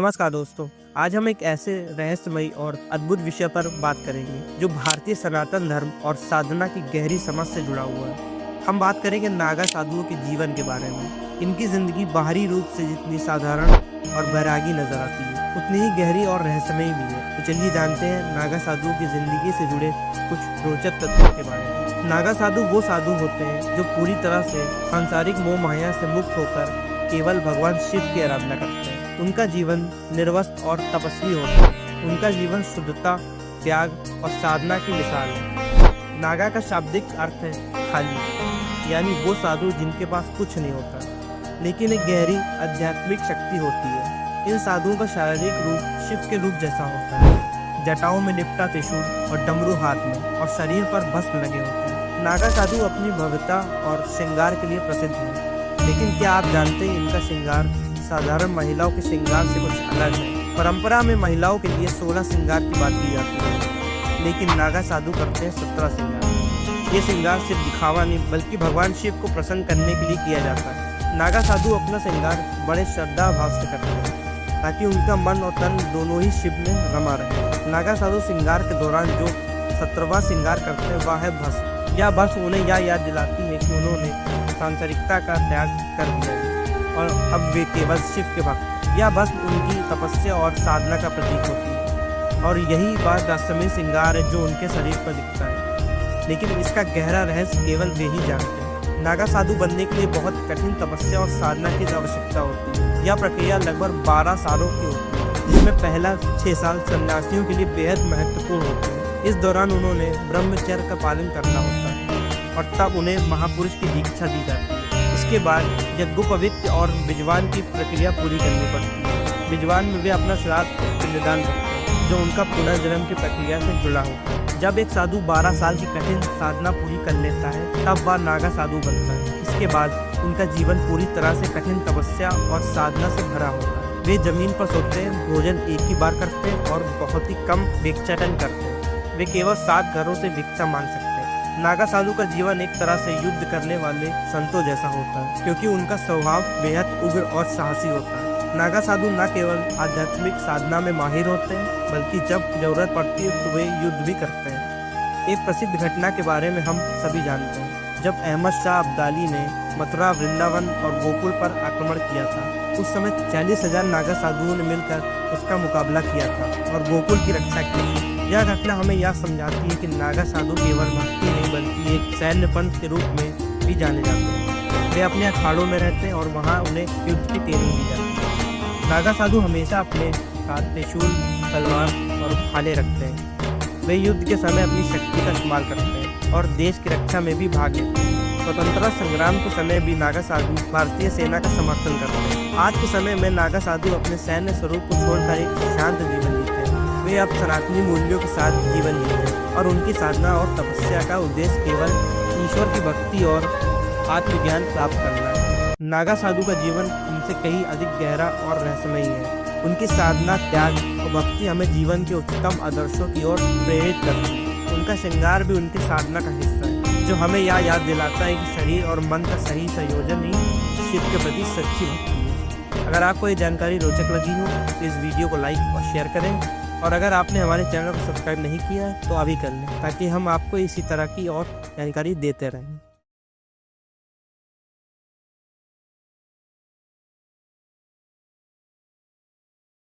नमस्कार दोस्तों, आज हम एक ऐसे रहस्यमयी और अद्भुत विषय पर बात करेंगे जो भारतीय सनातन धर्म और साधना की गहरी समझ से जुड़ा हुआ है। हम बात करेंगे नागा साधुओं के जीवन के बारे में। इनकी जिंदगी बाहरी रूप से जितनी साधारण और बैरागी नजर आती है, उतनी ही गहरी और रहस्यमयी भी है। तो चलिए जानते हैं नागा साधुओं की जिंदगी से जुड़े कुछ रोचक तथ्यों के बारे में। नागा साधु वो साधु होते हैं जो पूरी तरह से सांसारिक मोह माया से मुक्त होकर केवल भगवान शिव की आराधना करते हैं। उनका जीवन निर्वस्त्र और तपस्वी होता है। उनका जीवन शुद्धता, त्याग और साधना की मिसाल है। नागा का शाब्दिक अर्थ है खाली, यानी वो साधु जिनके पास कुछ नहीं होता लेकिन एक गहरी आध्यात्मिक शक्ति होती है। इन साधुओं का शारीरिक रूप शिव के रूप जैसा होता है। जटाओं में लिपटा त्रिशूल और डमरू हाथ में और शरीर पर भस्म लगे होते हैं। नागा साधु अपनी भव्यता और श्रृंगार के लिए प्रसिद्ध हैं। लेकिन क्या आप जानते हैं इनका श्रृंगार साधारण महिलाओं के श्रृंगार से कुछ अलग है। परंपरा में महिलाओं के लिए 16 श्रृंगार की बात की जाती है, लेकिन नागा साधु करते हैं 17 श्रृंगार। ये श्रृंगार सिर्फ दिखावा नहीं बल्कि भगवान शिव को प्रसन्न करने के लिए किया जाता है। नागा साधु अपना श्रृंगार बड़े श्रद्धा भाव से करते हैं ताकि उनका मन और तन दोनों ही शिव में रमा रहे। नागा साधु श्रृंगार के दौरान जो 17वां श्रृंगार करते हैं वह है भस्म। यह भस्म उन्हें यह याद दिलाती है कि उन्होंने सांसारिकता का त्याग कर दिया है और अब वे केवल शिव के भक्त। यह भस्म उनकी तपस्या और साधना का प्रतीक होती है और यही बात रहस्यमय श्रृंगार है जो उनके शरीर पर दिखता है, लेकिन इसका गहरा रहस्य केवल वे ही जानते हैं। नागा साधु बनने के लिए बहुत कठिन तपस्या और साधना की आवश्यकता होती है। यह प्रक्रिया लगभग 12 सालों की होती है, जिसमें पहला 6 साल सन्यासियों के लिए बेहद महत्वपूर्ण होते हैं। इस दौरान उन्होंने ब्रह्मचर्य का पालन करना होता है और तब उन्हें महापुरुष की दीक्षा दी जाती है। इसके बाद यज्ञोपवीत और बिजवान की प्रक्रिया पूरी करनी पड़ती है। बिजवान में वे अपना श्राद्ध पिंडदान करते हैं, जो उनका पुनर्जन्म की प्रक्रिया से जुड़ा होता है। जब एक साधु 12 साल की कठिन साधना पूरी कर लेता है तब वह नागा साधु बनता है। इसके बाद उनका जीवन पूरी तरह से कठिन तपस्या और साधना से भरा होता है। वे जमीन पर सोते हैं, भोजन एक ही बार करते हैं और बहुत ही कम भिक्षाटन करते हैं। वे केवल 7 घरों से भिक्षा मांग सकते हैं। नागा साधु का जीवन एक तरह से युद्ध करने वाले संतों जैसा होता है, क्योंकि उनका स्वभाव बेहद उग्र और साहसी होता है। नागा साधु न केवल आध्यात्मिक साधना में माहिर होते हैं बल्कि जब जरूरत पड़ती है तो वे युद्ध भी करते हैं। एक प्रसिद्ध घटना के बारे में हम सभी जानते हैं। जब अहमद शाह अब्दाली ने मथुरा, वृंदावन और गोकुल पर आक्रमण किया था, उस समय 40,000 नागा साधुओं ने मिलकर उसका मुकाबला किया था और गोकुल की रक्षा की। यह घटना हमें यह समझाती है कि नागा साधु केवल भक्ति नहीं बल्कि एक सैन्य पंथ के रूप में भी जाने जाते हैं। वे अपने अखाड़ों में रहते हैं और वहाँ उन्हें युद्ध की ट्रेनिंग दी जाती है। नागा साधु हमेशा अपने साथ त्रिशूल, तलवार और भाले रखते हैं। वे युद्ध के समय अपनी शक्ति का इस्तेमाल करते हैं और देश की रक्षा में भी भाग लेते हैं। स्वतंत्रता संग्राम के समय भी नागा साधु भारतीय सेना का समर्थन करते हैं। आज के समय में नागा साधु अपने सैन्य स्वरूप को छोड़कर एक शांत जीवन जीते हैं। वे अब सनातनी मूल्यों के साथ जीवन जीते हैं और उनकी साधना और तपस्या का उद्देश्य केवल ईश्वर की भक्ति और आत्मज्ञान प्राप्त करना है। नागा साधु का जीवन हमसे कहीं अधिक गहरा और रहस्यमयी है। उनकी साधना, त्याग और भक्ति हमें जीवन के उच्चतम आदर्शों की ओर प्रेरित करती है। उनका श्रृंगार भी उनकी साधना का हिस्सा है, जो हमें यह याद दिलाता है कि शरीर और मन का सही संयोजन ही शिव के प्रति सच्ची भक्ति है। अगर आपको ये जानकारी रोचक लगी हो तो इस वीडियो को लाइक और शेयर करें, और अगर आपने हमारे चैनल को सब्सक्राइब नहीं किया तो अभी कर लें ताकि हम आपको इसी तरह की और जानकारी देते रहें।